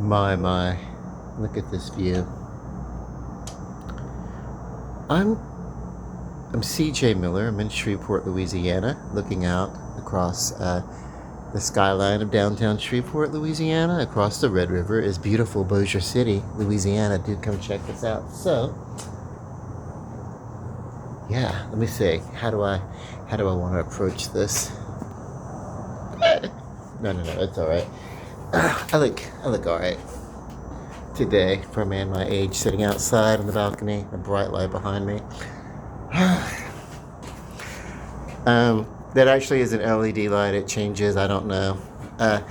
My, look at this view. I'm I'm CJ Miller. I'm in Shreveport, Louisiana, looking out across the skyline of downtown Shreveport, Louisiana. Across the Red River is beautiful Bossier City, Louisiana. Dude, come check this out. So, yeah, let me see. How do I want to approach this? No, it's all right. I look all right today for a man my age, sitting outside on the balcony, a bright light behind me. That actually is an LED light. It changes. I don't know. Uh,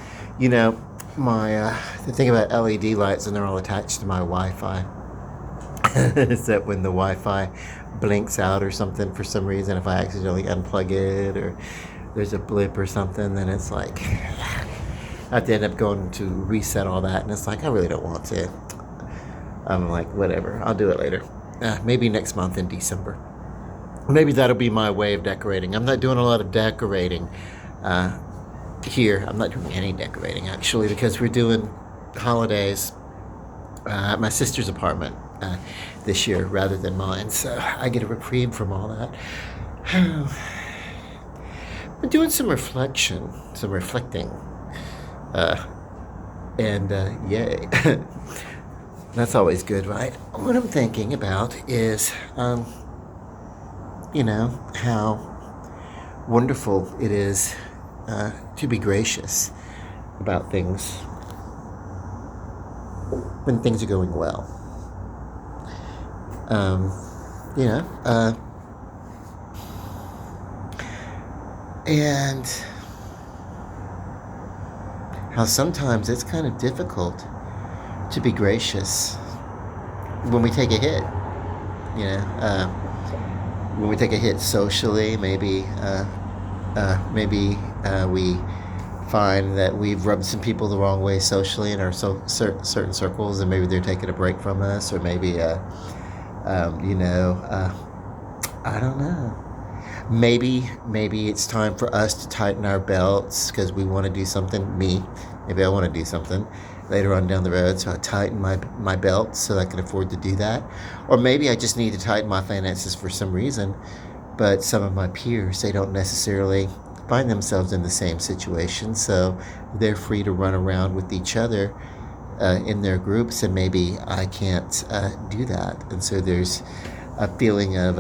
you know, my the thing about LED lights, and they're all attached to my Wi-Fi, is that when the Wi-Fi blinks out or something for some reason, if I accidentally unplug it or there's a blip or something, then it's like I have to end up going to reset all that, and it's like I really don't want to. I'm like, whatever. I'll do it later. Maybe next month in December. Maybe that'll be my way of decorating. I'm not doing a lot of decorating uh, here. I'm not doing any decorating actually because we're doing holidays at my sister's apartment this year rather than mine. So I get a reprieve from all that. I'm doing some reflection, some reflecting, uh, and yay. That's always good, right? What I'm thinking about is, how wonderful it is to be gracious about things when things are going well. Um, you know, and how sometimes it's kind of difficult to be gracious when we take a hit. You know, when we take a hit socially, maybe we find that we've rubbed some people the wrong way socially in our certain circles, and maybe they're taking a break from us, or maybe, I don't know. Maybe it's time for us to tighten our belts because we want to do something. Maybe I want to do something later on down the road, so I tighten my belt so I can afford to do that. Or maybe I just need to tighten my finances for some reason, but some of my peers, they don't necessarily find themselves in the same situation, so they're free to run around with each other in their groups, and maybe I can't do that. And so there's a feeling of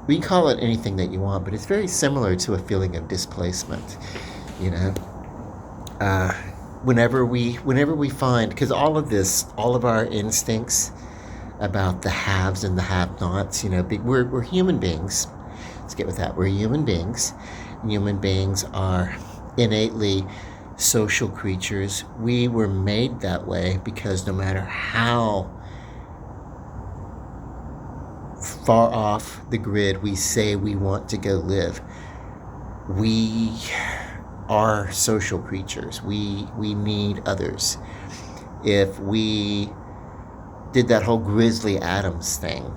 we can call it anything that you want, but it's very similar to a feeling of displacement. You know, uh, whenever we find, because all of our instincts about the haves and the have-nots, we're human beings. Let's get with that. We're human beings. Human beings are innately social creatures. We were made that way because no matter how far off the grid we say we want to go live, we are social creatures. We need others. If we did that whole Grizzly Adams thing,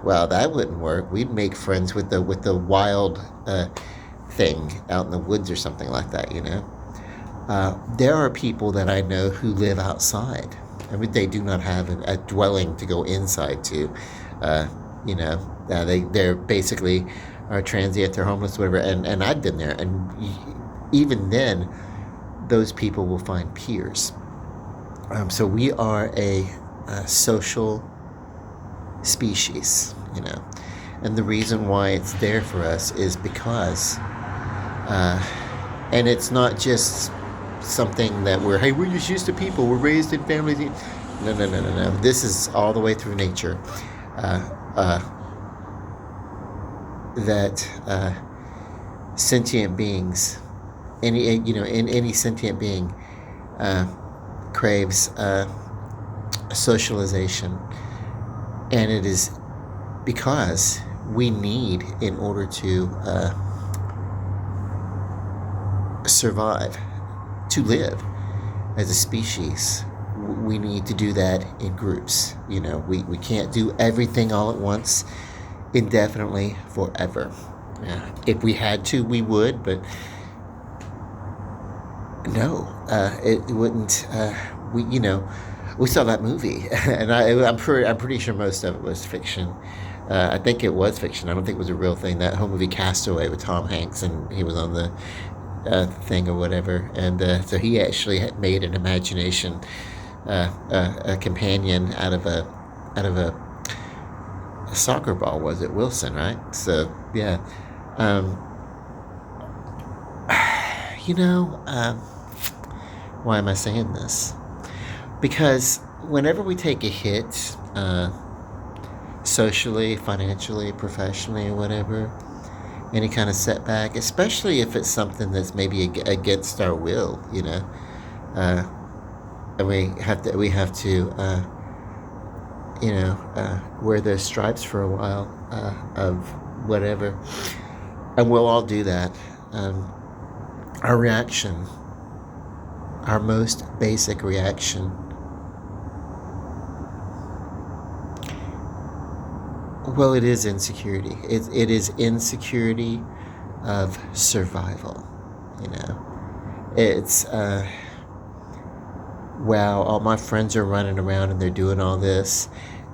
well, that wouldn't work. We'd make friends with the wild thing out in the woods or something like that. There are people that I know who live outside. I mean, they do not have a dwelling to go inside to. They're basically are transient, they're homeless, whatever. And I've been there, and even then, those people will find peers. So we are a social species, and the reason why it's there for us is because, and it's not just something that we're just used to people, we're raised in families. No. This is all the way through nature. That sentient beings, any sentient being craves socialization, and it is because we need, in order to survive, to live as a species, we need to do that in groups. We can't do everything all at once, indefinitely, forever. If we had to, we would, but no, it wouldn't we saw that movie, and I'm pretty sure most of it was fiction. I think it was fiction. I don't think it was a real thing. That whole movie Castaway with Tom Hanks, and he was on the thing or whatever, and so he actually had made an imagination, a companion out of a soccer ball. Was it Wilson, right? So yeah. Um, you know, why am I saying this? Because whenever we take a hit, socially, financially, professionally, whatever, any kind of setback, especially if it's something that's maybe against our will, uh, and we have to wear those stripes for a while, of whatever, and we'll all do that. Our reaction, our most basic reaction, well, it is insecurity. It is insecurity of survival. It's wow, all my friends are running around and they're doing all this,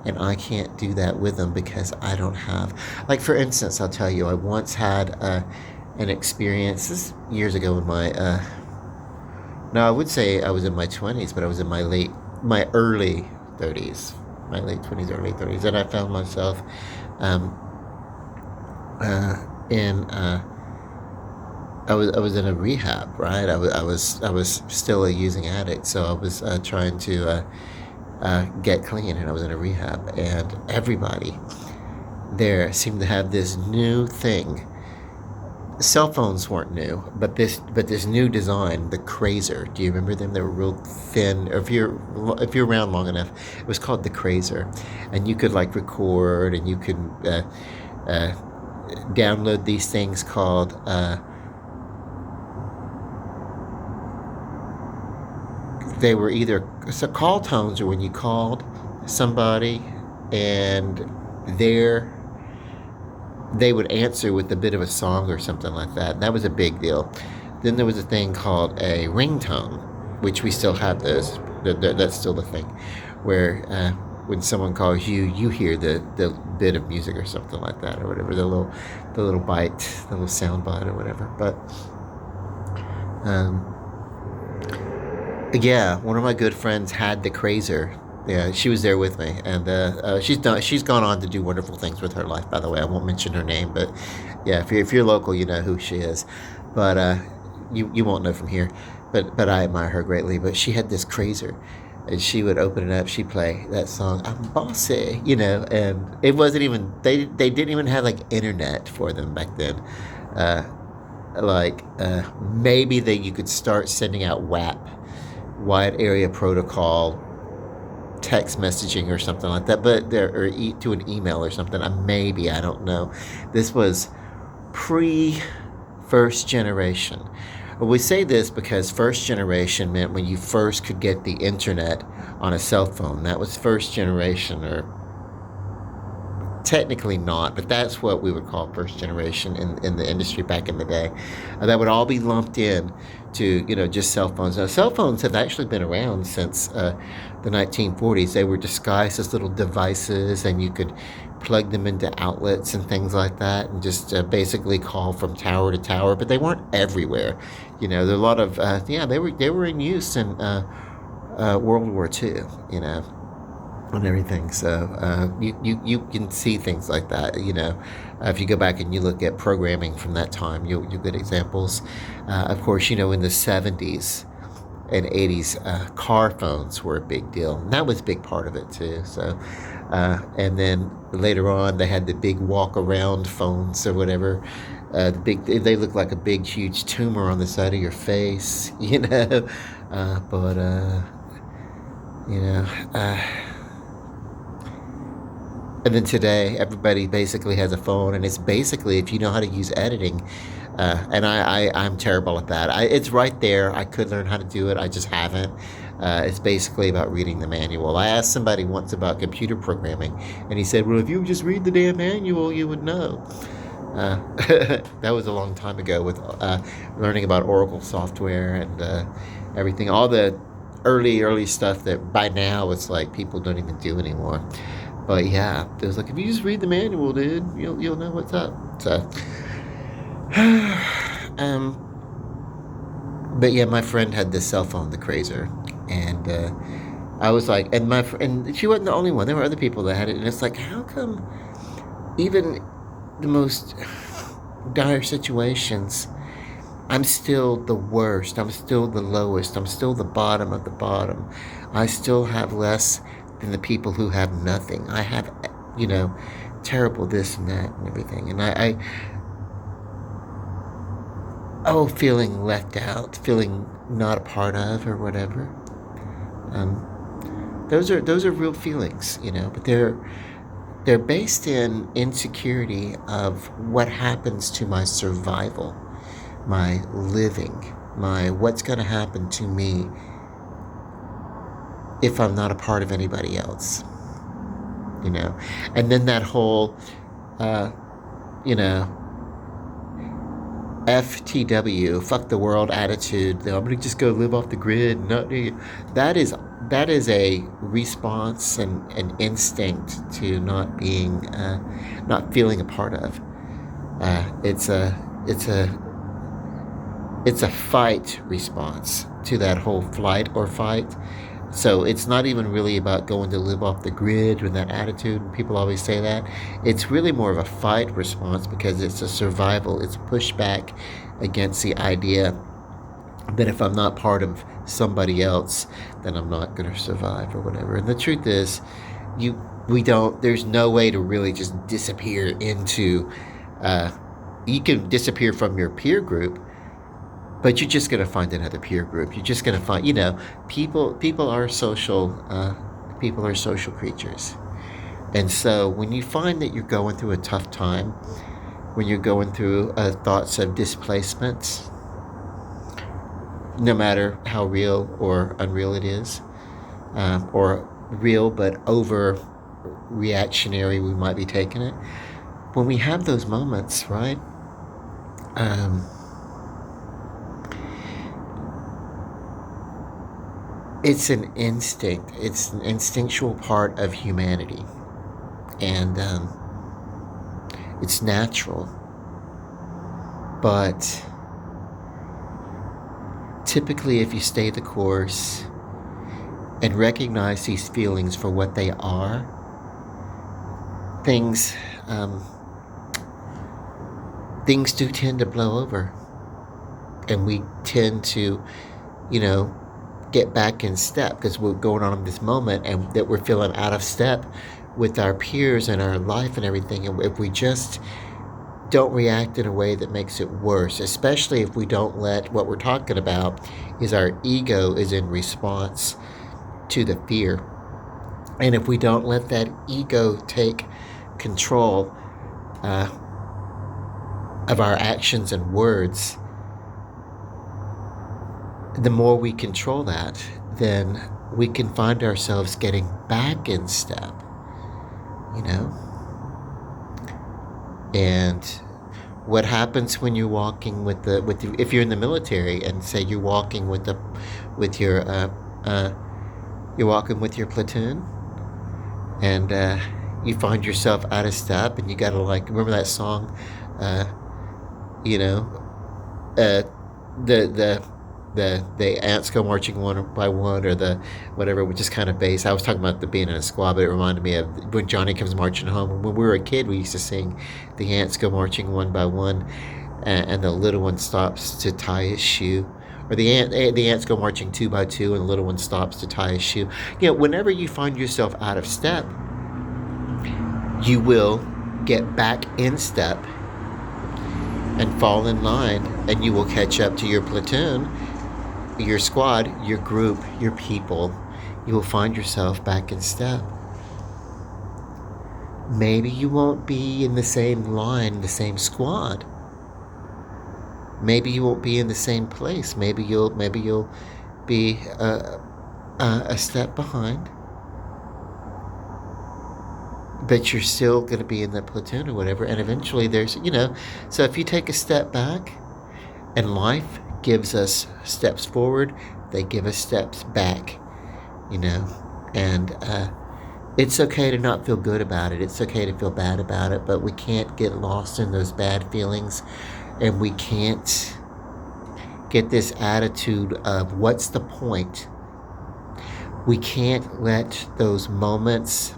and I can't do that with them because I don't have. Like, for instance, I'll tell you, I once had an experience, this is years ago in my. No, I would say I was in my 20s, but I was in my early 30s, my late 20s, early 30s, and I found myself um, in. I was in a rehab, right? I was still a using addict, so I was trying to get clean, and I was in a rehab, and everybody there seemed to have this new thing. Cell phones weren't new, but this new design, the Crazer. Do you remember them? They were real thin. If you're around long enough, it was called the Crazer, and you could like record, and you could uh, download these things called. They were either so call tones, or when you called somebody, and there they would answer with a bit of a song or something like that. That was a big deal. Then there was a thing called a ringtone, which we still have those. That's still the thing, where when someone calls you, you hear the bit of music or something like that, or whatever, the little bite, the little sound bite or whatever. But um, yeah, one of my good friends had the Crazer. Yeah, she was there with me, and she's gone on to do wonderful things with her life. By the way, I won't mention her name, but yeah, if you're local, you know who she is. But you won't know from here. But I admire her greatly. But she had this Crazer, and she would open it up. She'd play that song, "I'm Bossy," and it wasn't even they didn't even have like internet for them back then. Uh, maybe that you could start sending out WAP, wide area protocol, text messaging or something like that, but to an email or something. Maybe, I don't know. This was pre first generation. We say this because first generation meant when you first could get the internet on a cell phone. That was first generation, or technically not, but that's what we would call first generation in the industry back in the day. That would all be lumped in to just cell phones. Now, cell phones have actually been around since the 1940s. They were disguised as little devices, and you could plug them into outlets and things like that, and just basically call from tower to tower. But they weren't everywhere. There are a lot of they were in use in World War II. And everything. So you can see things like that. If you go back and you look at programming from that time, you'll get examples. Of course, in the 70s and 80s, car phones were a big deal, and that was a big part of it too. So, and then later on, they had the big walk-around phones or whatever. They look like a big, huge tumor on the side of your face. But you know. And then today, everybody basically has a phone, and it's basically, if you know how to use editing, and I'm terrible at that. It's right there. I could learn how to do it. I just haven't. It's basically about reading the manual. I asked somebody once about computer programming, and he said, "Well, if you just read the damn manual, you would know." That was a long time ago with learning about Oracle software and everything. early stuff that by now it's like people don't even do anymore. But yeah, it was like, if you just read the manual, dude, you'll know what's up. So, um, but yeah, my friend had this cell phone, the Crazer, and I was like, and she wasn't the only one. There were other people that had it, and it's like, how come even the most dire situations, I'm still the worst. I'm still the lowest. I'm still the bottom of the bottom. I still have less than the people who have nothing. I have, terrible this and that and everything. And feeling left out, feeling not a part of or whatever. Those are real feelings, but they're based in insecurity of what happens to my survival, my living, my what's going to happen to me if I'm not a part of anybody else, and then that whole, FTW, fuck the world attitude. I'm gonna just go live off the grid. That is a response and an instinct to not feeling a part of. It's a fight response to that whole flight or fight. So it's not even really about going to live off the grid with that attitude. People always say that. It's really more of a fight response because it's a survival. It's pushback against the idea that if I'm not part of somebody else, then I'm not going to survive or whatever. And the truth is, there's no way to really just disappear into, you can disappear from your peer group, but you're just going to find another peer group. You're just going to find, people are social creatures. And so when you find that you're going through a tough time, when you're going through thoughts of displacement, no matter how real or unreal it is, or real but over reactionary we might be taking it, when we have those moments, right, it's an instinct. It's an instinctual part of humanity. And it's natural. But typically, if you stay the course and recognize these feelings for what they are, things do tend to blow over. And we tend to, get back in step because we're going on in this moment and that we're feeling out of step with our peers and our life and everything. And if we just don't react in a way that makes it worse, especially if we don't let what we're talking about is our ego is in response to the fear. And if we don't let that ego take control of our actions and words, the more we control that, then we can find ourselves getting back in step, And what happens when you're walking if you're in the military and say you're walking with your platoon, and you find yourself out of step, and you gotta remember that song, the ants go marching one by one, or the whatever, which is kind of bass. I was talking about being in a squad, but it reminded me of when Johnny comes marching home. When we were a kid, we used to sing, the ants go marching one by one, and the little one stops to tie his shoe. Or the ants go marching two by two, and the little one stops to tie his shoe. Whenever you find yourself out of step, you will get back in step and fall in line, and you will catch up to your platoon, your squad, your group, your people. You will find yourself back in step. Maybe you won't be in the same line, the same squad. Maybe you won't be in the same place. Maybe you'll be a step behind. But you're still going to be in that platoon or whatever. And eventually so if you take a step back and life gives us steps forward, They give us steps back, you know, and it's okay to not feel good about it. It's okay to feel bad about it, but we can't get lost in those bad feelings, and we can't get this attitude of what's the point. We can't let those moments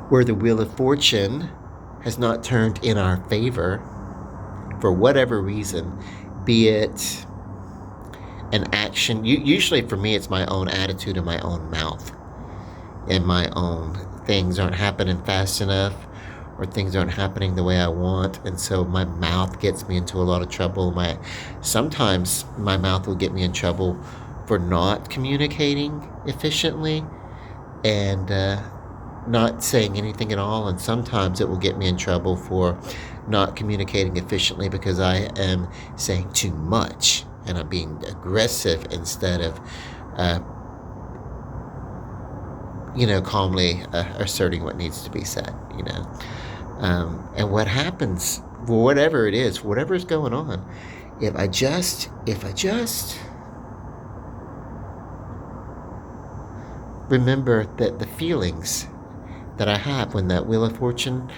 where the wheel of fortune has not turned in our favor for whatever reason, be it an action. Usually for me, it's my own attitude and my own mouth, and my own things aren't happening fast enough, or things aren't happening the way I want, and so my mouth gets me into a lot of trouble. Sometimes my mouth will get me in trouble for not communicating efficiently and not saying anything at all, and sometimes it will get me in trouble for not communicating efficiently because I am saying too much and I'm being aggressive instead of calmly asserting what needs to be said, and what happens, whatever it is, whatever is going on, if I just remember that the feelings that I have when that wheel of fortune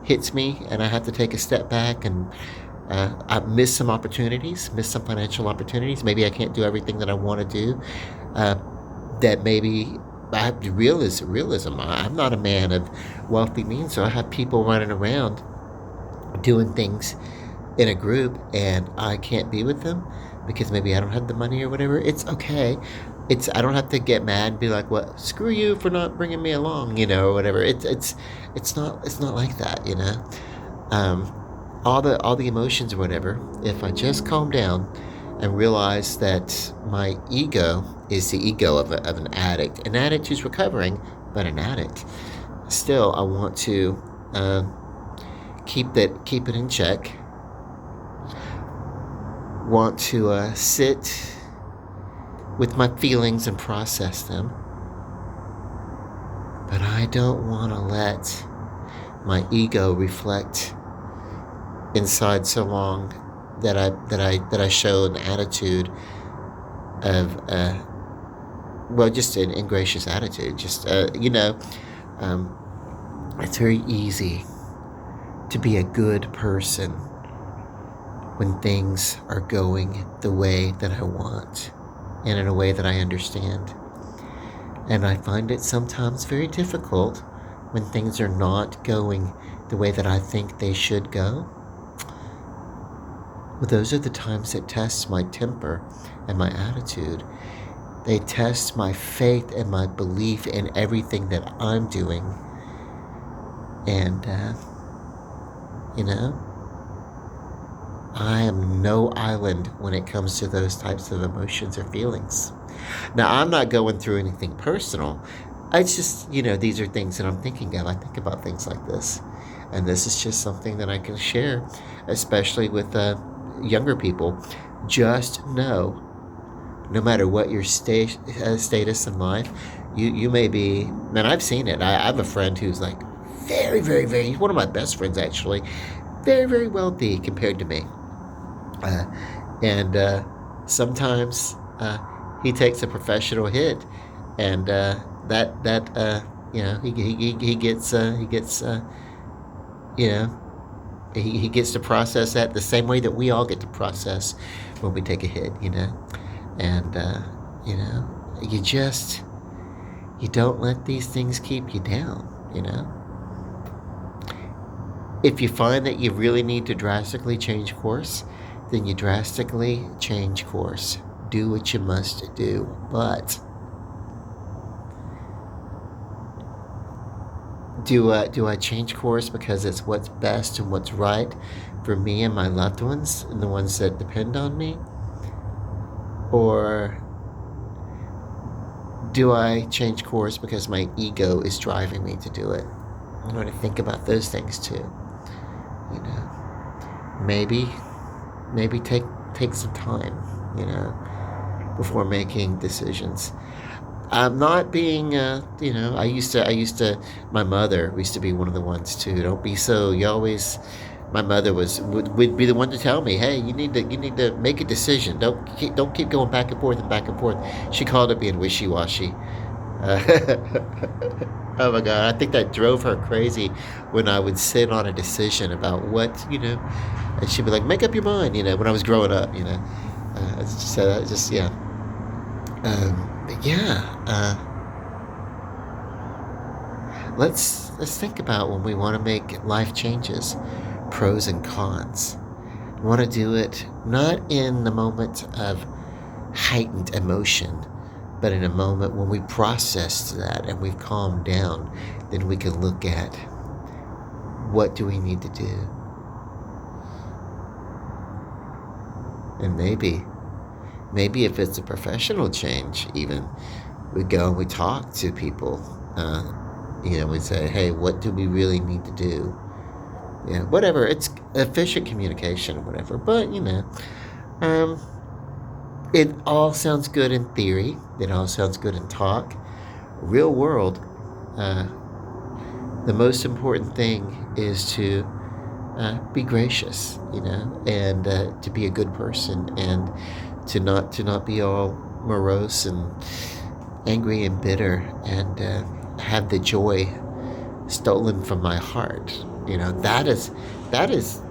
hits me and I have to take a step back, and I miss some opportunities, miss some financial opportunities. Maybe I can't do everything that I want to do. That maybe I have realism. I'm not a man of wealthy means, so I have people running around doing things in a group and I can't be with them because maybe I don't have the money or whatever. It's okay. I don't have to get mad and be like, "What? Screw you for not bringing me along," or whatever. It's not like that, all the emotions or whatever. If I just calm down and realize that my ego is the ego of an addict who's recovering, but an addict. Still, I want to keep it in check. Want to sit with my feelings and process them, but I don't want to let my ego reflect inside so long that I show an attitude of just an ingracious attitude. Just it's very easy to be a good person when things are going the way that I want and in a way that I understand. And I find it sometimes very difficult when things are not going the way that I think they should go. Well, those are the times that test my temper and my attitude. They test my faith and my belief in everything that I'm doing. And, I am no island when it comes to those types of emotions or feelings. Now, I'm not going through anything personal. It's just, these are things that I'm thinking of. I think about things like this. And this is just something that I can share, especially with younger people. Just know, no matter what your status in life, you may be, and I've seen it. I have a friend who's like very, very, very, he's one of my best friends actually, very, very wealthy compared to me. And sometimes he takes a professional hit, and he gets to process that the same way that we all get to process when we take a hit, and you don't let these things keep you down, If you find that you really need to drastically change course, then you drastically change course. Do what you must do. But do I change course because it's what's best and what's right for me and my loved ones and the ones that depend on me? Or do I change course because my ego is driving me to do it? I want to think about those things too. Maybe take some time, before making decisions. I'm not being, my mother used to be one of the ones too. Don't be so, you always My mother would be the one to tell me, "Hey, you need to make a decision. Don't keep going back and forth and back and forth." She called it being wishy washy. Uh, oh my God, I think that drove her crazy when I would sit on a decision about what, and she'd be like, "Make up your mind," when I was growing up. So just yeah. But yeah, let's think about when we want to make life changes, pros and cons. We want to do it not in the moment of heightened emotion, but in a moment when we process that and we've calmed down, then we can look at what do we need to do. And maybe if it's a professional change, even we go and we talk to people. We say, hey, what do we really need to do? Yeah, whatever. It's efficient communication, whatever. But um, it all sounds good in theory. It all sounds good in talk. Real world, uh, the most important thing is to be gracious, and to be a good person, and to not be all morose and angry and bitter, and have the joy stolen from my heart. That is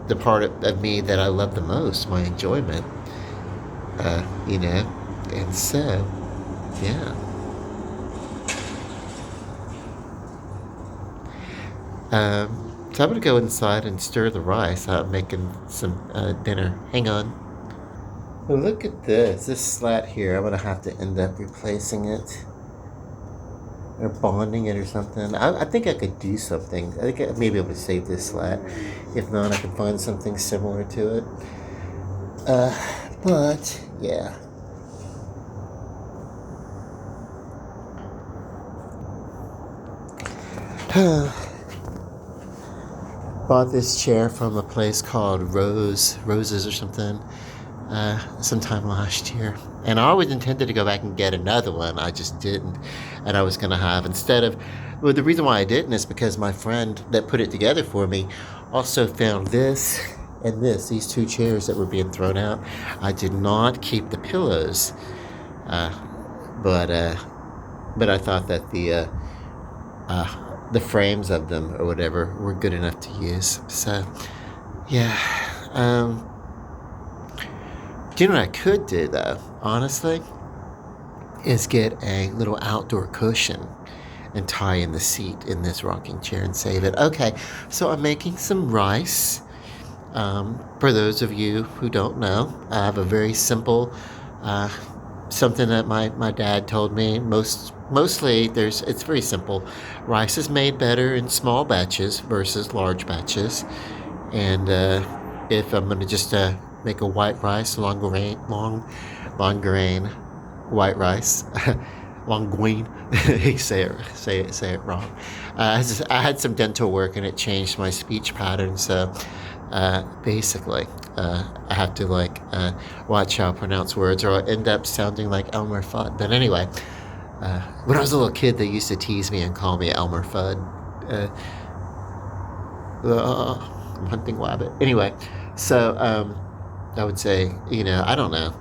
the part of me that I love the most, my enjoyment. Uh, you know, and so yeah. So I'm gonna go inside and stir the rice. I'm making some dinner. Hang on. Well, look at this. This slat here. I'm gonna have to end up replacing it or bonding it or something. I think I could do something. I think I may be able to save this slat. If not, I can find something similar to it. Uh, but yeah. Bought this chair from a place called Roses or something, sometime last year. And I always intended to go back and get another one. I just didn't. And I was going to have, well, the reason why I didn't is because my friend that put it together for me also found this and these two chairs that were being thrown out. I did not keep the pillows, uh, but, uh, but I thought that the frames of them or whatever were good enough to use. So, yeah. Do you know what I could do though, honestly? Is get a little outdoor cushion and tie in the seat in this rocking chair and save it. Okay, so I'm making some rice. For those of you who don't know, I have a very simple, uh, something that my dad told me. Mostly, it's very simple. Rice is made better in small batches versus large batches, and if I'm gonna just make a white rice, long grain white rice, Longuine. Say it wrong. I had some dental work and it changed my speech pattern. So basically, I have to watch how I pronounce words, or I'll end up sounding like Elmer Fudd. But anyway, when I was a little kid, they used to tease me and call me Elmer Fudd. I'm hunting wabbit. Anyway, so I would say, I don't know,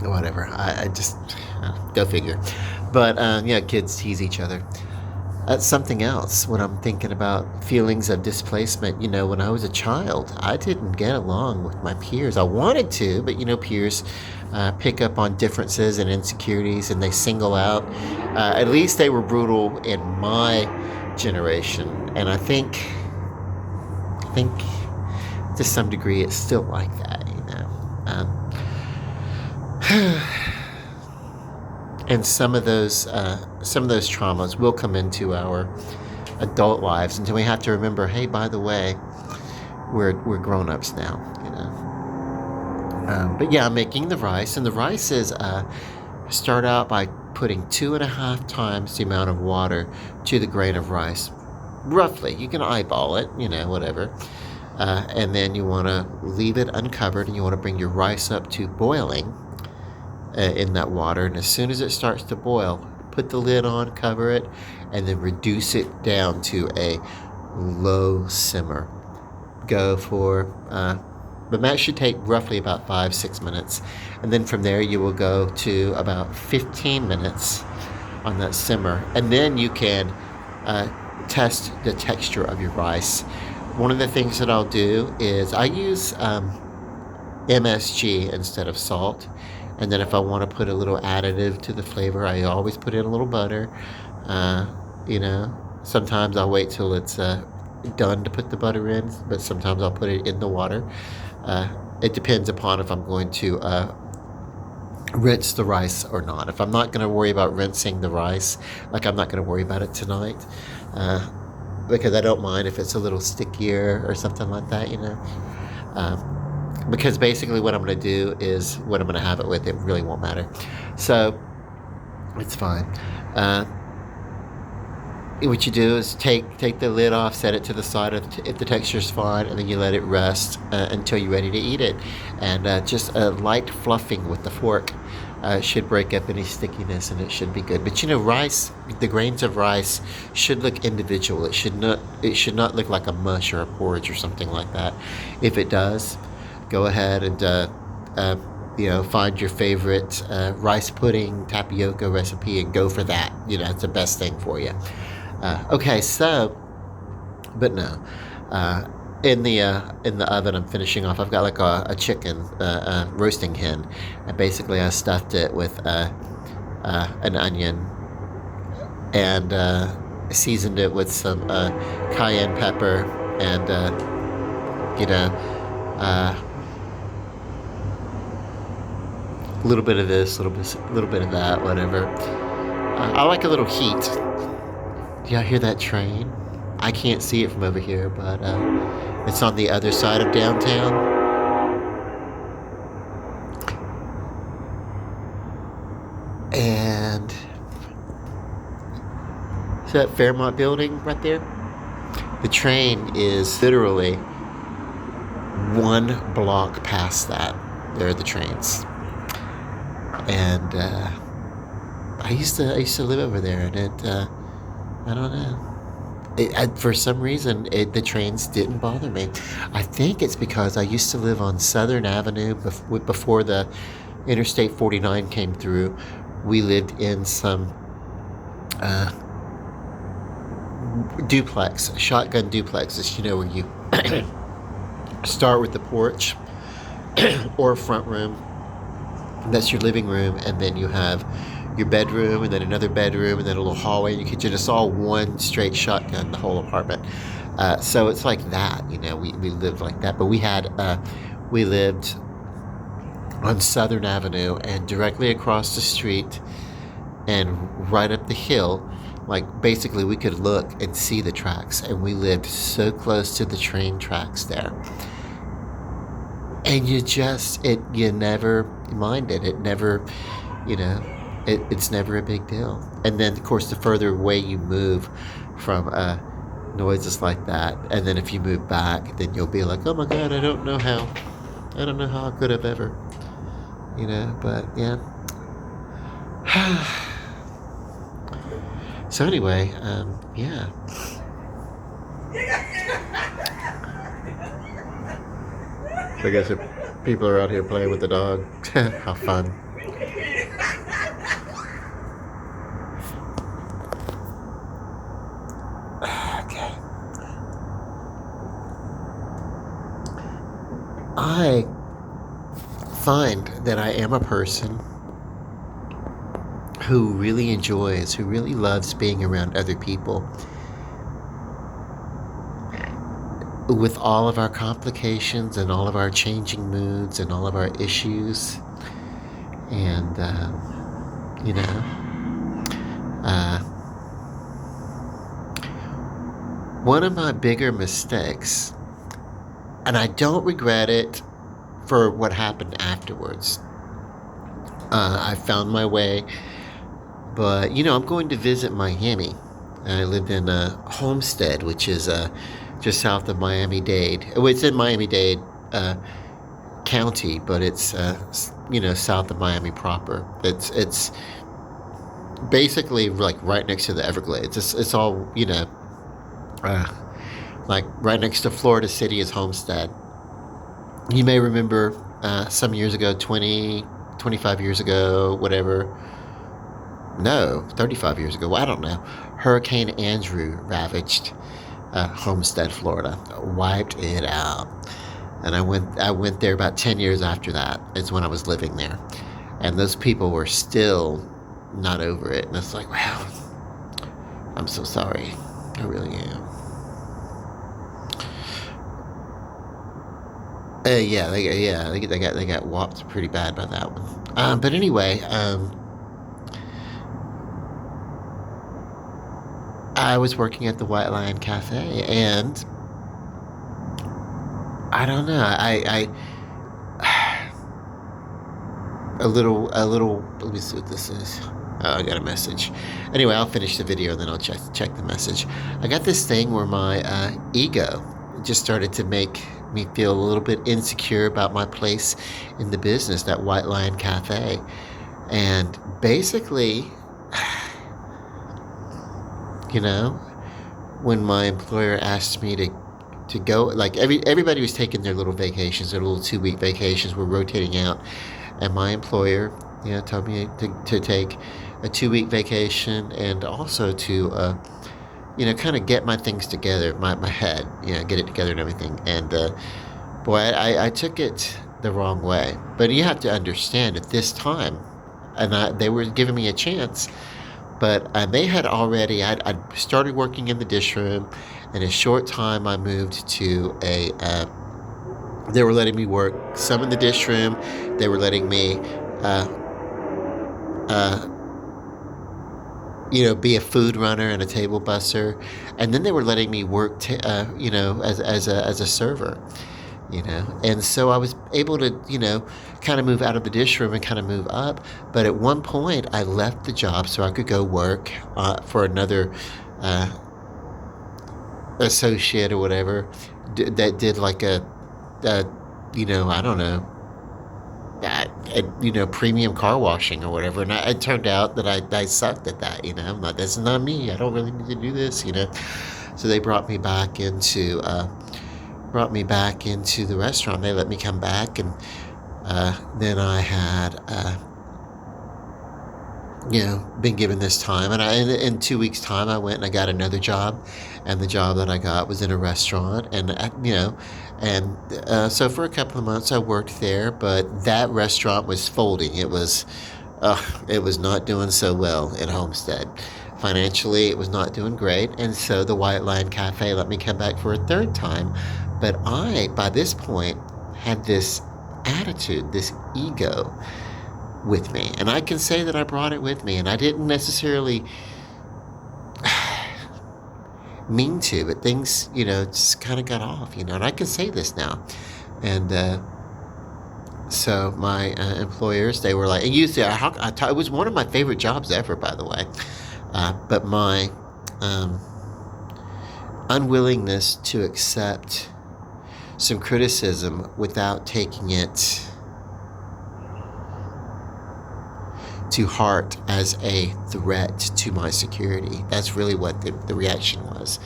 whatever. I just go figure. But yeah, kids tease each other. That's something else when I'm thinking about feelings of displacement. When I was a child, I didn't get along with my peers. I wanted to, but peers pick up on differences and insecurities, and they single out. At least they were brutal in my generation, and I think to some degree it's still like that. And some of those traumas will come into our adult lives, and we have to remember, hey, by the way, we're grown-ups now. But yeah, I'm making the rice, and the rice is start out by putting 2.5 times the amount of water to the grain of rice, roughly. You can eyeball it, whatever. And then you want to leave it uncovered, and you want to bring your rice up to boiling in that water. And as soon as it starts to boil, put the lid on, cover it, and then reduce it down to a low simmer go for, but that should take roughly about 5-6 minutes. And then from there, you will go to about 15 minutes on that simmer. And then you can test the texture of your rice. One of the things that I'll do is I use MSG instead of salt. And then if I want to put a little additive to the flavor, I always put in a little butter. You know, sometimes I'll wait till it's done to put the butter in, but sometimes I'll put it in the water. It depends upon if I'm going to rinse the rice or not. If I'm not going to worry about rinsing the rice, like I'm not going to worry about it tonight, because I don't mind if it's a little stickier or something like that, you know. Because basically what I'm going to do is what I'm going to have it with. It really won't matter. So it's fine. What you do is take the lid off, set it to the side if the texture's fine, and then you let it rest until you're ready to eat it. And just a light fluffing with the fork should break up any stickiness, and it should be good. But you know, rice, the grains of rice should look individual. It should not look like a mush or a porridge or something like that. If it does, go ahead and you know, find your favorite rice pudding tapioca recipe and go for that. You know, it's the best thing for you. Okay, so, but no, in the oven, I'm finishing off. I've got like a chicken, roasting hen, and basically I stuffed it with an onion and seasoned it with some cayenne pepper and you know, a little bit of this, little bit of that, whatever. I like a little heat. Do y'all hear that train? I can't see it from over here, but it's on the other side of downtown. And see that Fairmont building right there? The train is literally one block past that. There are the trains. And I used to live over there, and it I don't know. For some reason, the trains didn't bother me. I think it's because I used to live on Southern Avenue before the Interstate 49 came through. We lived in some shotgun duplexes, you know, where you start with the porch or front room. That's your living room, and then you have your bedroom, and then another bedroom, and then a little hallway in your kitchen. It's all one straight shotgun, the whole apartment. So it's like that, you know. We lived like that, but we lived on Southern Avenue, and directly across the street, and right up the hill, like basically we could look and see the tracks, and we lived so close to the train tracks there. And you never minded. It never, you know. It's never a big deal. And then, of course, the further away you move from noises like that, and then if you move back, then you'll be like, oh my God, I don't know how I could have ever, you know, but yeah. So anyway, yeah. So I guess if people are out here playing with the dog, how fun. I find that I am a person who really loves being around other people. With all of our complications and all of our changing moods and all of our issues. And, you know, one of my bigger mistakes, and I don't regret it for what happened afterwards. I found my way, but, you know, I'm going to visit Miami. I lived in Homestead, which is just south of Miami-Dade. Well, it's in Miami-Dade County, but it's, you know, south of Miami proper. It's basically like right next to the Everglades. It's all, you know, Like right next to Florida City is Homestead. You may remember some years ago, 20, 25 years ago, whatever. No, 35 years ago. Well, I don't know. Hurricane Andrew ravaged Homestead, Florida, wiped it out. And I went there about 10 years after that. Is when I was living there, and those people were still not over it. And it's like, wow, I'm so sorry. I really am. They got whopped pretty bad by that one. But anyway, I was working at the White Lion Cafe, and I don't know. A little. Let me see what this is. Oh, I got a message. Anyway, I'll finish the video and then I'll check the message. I got this thing where my ego just started to make me feel a little bit insecure about my place in the business, that White Lion Cafe, and basically, you know, when my employer asked me to go, like everybody was taking their little vacations, their little 2 week vacations were rotating out, and my employer, told me to take a 2 week vacation, and also to kind of get my things together, my head, get it together and everything. And boy, I took it the wrong way. But you have to understand at this time, and they were giving me a chance, but they had already, I'd started working in the dish room. In a short time, I moved to they were letting me work some in the dish room. They were letting me, uh, be a food runner and a table busser, and then they were letting me work, as a server, And so I was able to, kind of move out of the dish room and kind of move up. But at one point, I left the job so I could go work for another associate or whatever that did like I don't know, premium car washing or whatever. And it turned out that I sucked at that. I'm like, this is not me. I don't really need to do this. So they brought me back into the restaurant. They let me come back, and then I had been given this time, and in 2 weeks' time, I went and I got another job, and the job that I got was in a restaurant, and so for a couple of months I worked there, but that restaurant was folding. It was not doing so well in Homestead. Financially, it was not doing great, and so the White Lion Cafe let me come back for a third time. But I, by this point, had this attitude, this ego with me. And I can say that I brought it with me, and I didn't necessarily mean to, but things, just kind of got off, and I can say this now. And so my employers, they were like, and usually it was one of my favorite jobs ever, by the way. But my unwillingness to accept some criticism without taking it to heart as a threat to my security. That's really what the reaction was.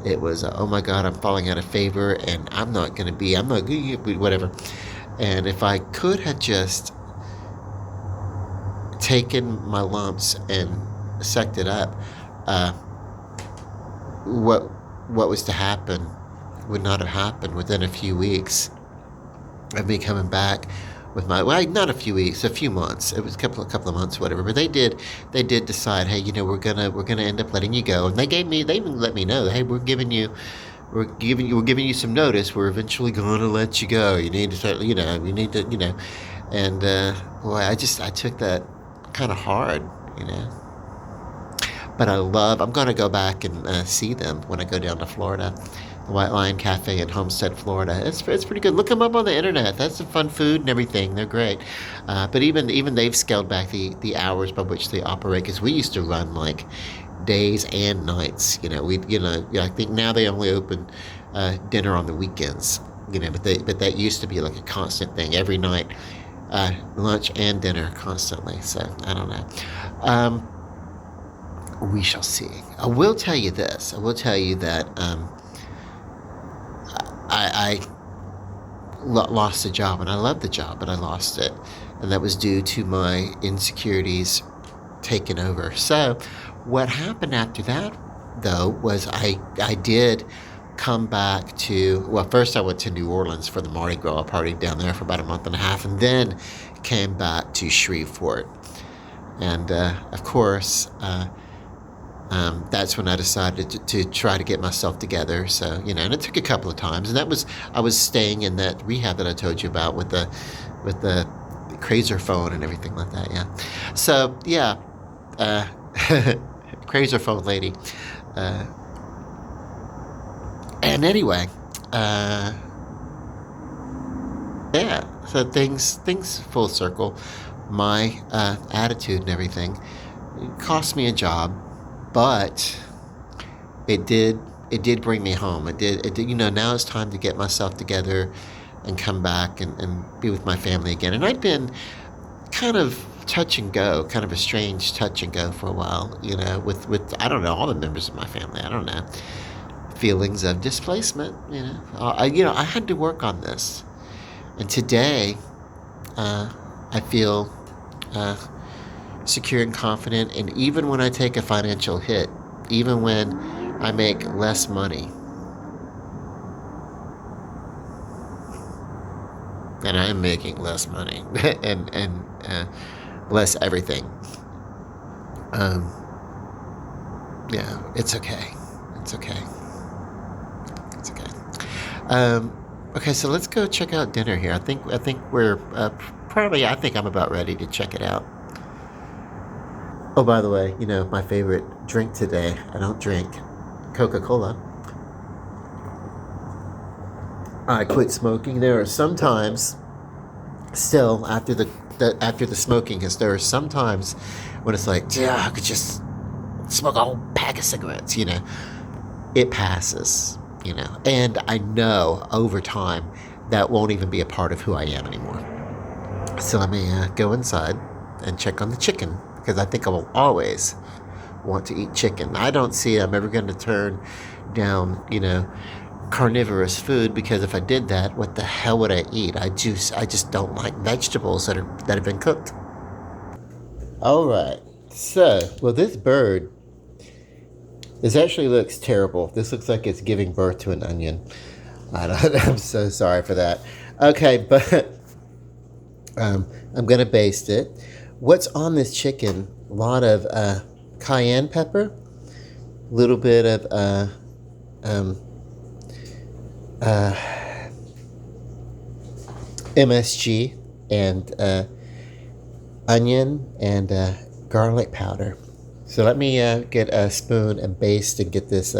It was, oh my God, I'm falling out of favor, and I'm not going to be, whatever. And if I could have just taken my lumps and sucked it up, what was to happen would not have happened. Within a few weeks of me coming back with not a few weeks, a few months. It was a couple of months, whatever. But they did decide, hey, we're gonna end up letting you go. And they even let me know, hey, we're giving you some notice. We're eventually gonna let you go. You need to start, you need to, and boy, I took that kind of hard, But I'm gonna go back and see them when I go down to Florida. The White Lion Cafe in Homestead, Florida. It's pretty good. Look them up on the internet. That's some fun food and everything. They're great. But even they've scaled back the hours by which they operate, because we used to run like days and nights. I think now they only open dinner on the weekends. But that used to be like a constant thing every night, lunch and dinner constantly. So I don't know. We shall see. I will tell you this. I will tell you that lost the job, and I loved the job, but I lost it, and that was due to my insecurities taking over. So what happened after that, though, was I did come back to, well, first I went to New Orleans for the Mardi Gras. I partied down there for about a month and a half, and then came back to Shreveport. And of course, that's when I decided to try to get myself together. So, and it took a couple of times, and I was staying in that rehab that I told you about with the Crazer phone and everything like that. Yeah. So yeah, Crazer phone lady. And anyway, yeah. So things full circle. My attitude and everything, it cost me a job, but it did bring me home. It did. Now it's time to get myself together and come back and be with my family again. And I'd been kind of touch and go, kind of a strange touch and go for a while, with I don't know, all the members of my family. I don't know, feelings of displacement. I had to work on this, and today I feel secure and confident. And even when I take a financial hit, even when I make less money, and I am making less money and less everything. Yeah, it's okay. It's okay. It's okay. Okay, so let's go check out dinner here. I think we're probably. I think I'm about ready to check it out. Oh, by the way, my favorite drink today. I don't drink Coca-Cola. I quit smoking. There are sometimes, still after the smoking, because there are sometimes when it's like, yeah, I could just smoke a whole pack of cigarettes. It passes. And I know over time that won't even be a part of who I am anymore. So let me go inside and check on the chicken, because I think I will always want to eat chicken. I don't see I'm ever going to turn down, carnivorous food, because if I did that, what the hell would I eat? I just don't like vegetables that have been cooked. All right. So, well, this bird, this actually looks terrible. This looks like it's giving birth to an onion. I'm so sorry for that. Okay, but I'm gonna baste it. What's on this chicken? A lot of cayenne pepper, a little bit of MSG, and onion and garlic powder. So let me get a spoon and baste and get this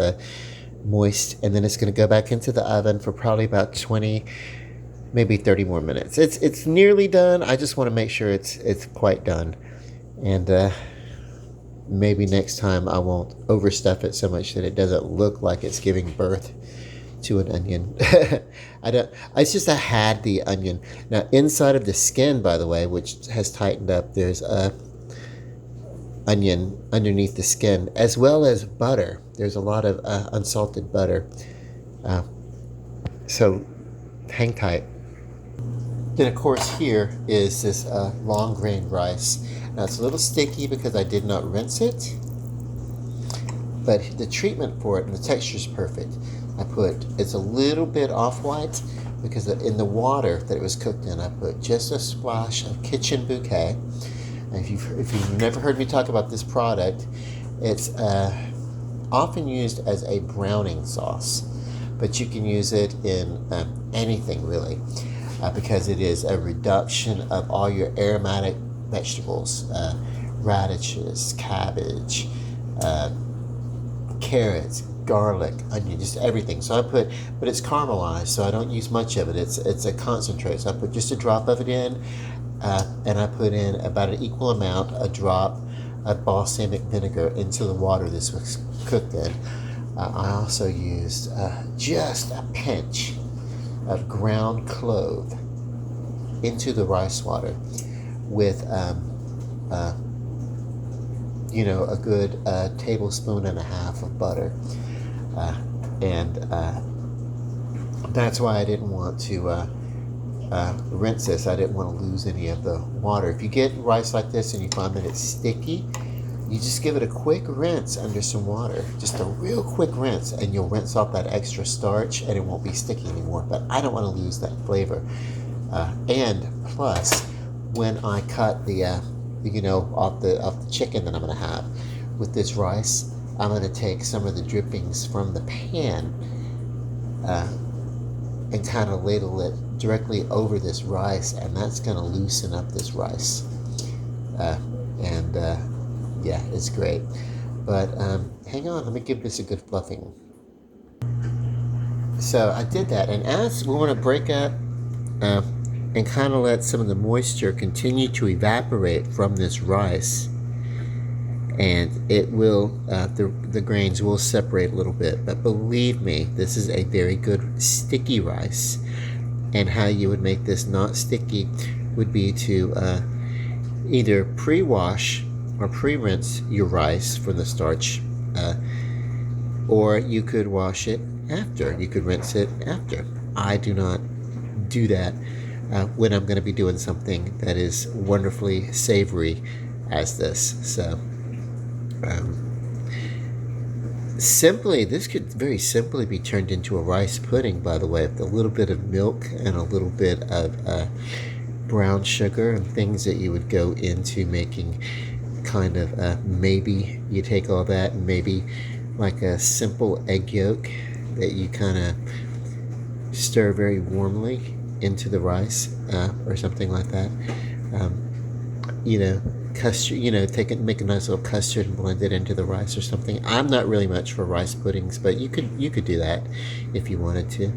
moist, and then it's going to go back into the oven for probably about 20, maybe 30 more minutes. It's nearly done. I just want to make sure it's quite done, and maybe next time I won't overstuff it so much that it doesn't look like it's giving birth to an onion. It's just I had the onion. Now inside of the skin, by the way, which has tightened up, there's a onion underneath the skin, as well as butter. There's a lot of unsalted butter. So hang tight. Then of course here is this long grain rice. Now it's a little sticky because I did not rinse it, but the treatment for it and the texture is perfect. It's a little bit off-white because in the water that it was cooked in, I put just a splash of Kitchen Bouquet. And if you've never heard me talk about this product, it's often used as a browning sauce, but you can use it in anything really, because it is a reduction of all your aromatic vegetables, radishes, cabbage, carrots, garlic, onion, just everything. So but it's caramelized, so I don't use much of it. It's a concentrate. So I put just a drop of it in, and I put in about an equal amount, a drop of balsamic vinegar into the water this was cooked in. I also used just a pinch of ground clove into the rice water with a good tablespoon and a half of butter, and That's why I didn't want to rinse this. I didn't want to lose any of the water. If you get rice like this and you find that it's sticky, you just give it a quick rinse under some water. Just a real quick rinse, and you'll rinse off that extra starch and it won't be sticky anymore. But I don't want to lose that flavor. And plus, when I cut the off the chicken that I'm gonna have with this rice, I'm gonna take some of the drippings from the pan and kind of ladle it directly over this rice, and that's gonna loosen up this rice. And yeah, it's great. But hang on, let me give this a good fluffing. So I did that, and as we want to break up and kind of let some of the moisture continue to evaporate from this rice, and it will the grains will separate a little bit. But believe me, this is a very good sticky rice. And how you would make this not sticky would be to either pre-wash or pre-rinse your rice from the starch, or you could wash it after. You could rinse it after. I do not do that when I'm going to be doing something that is wonderfully savory as this. So simply, this could very simply be turned into a rice pudding, by the way, with a little bit of milk and a little bit of brown sugar and things that you would go into making. Kind of maybe you take all that and maybe like a simple egg yolk that you kind of stir very warmly into the rice, or something like that. Custard, take it, make a nice little custard and blend it into the rice or something. I'm not really much for rice puddings, but you could do that if you wanted to.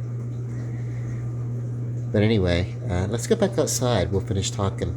But anyway, let's go back outside. We'll finish talking.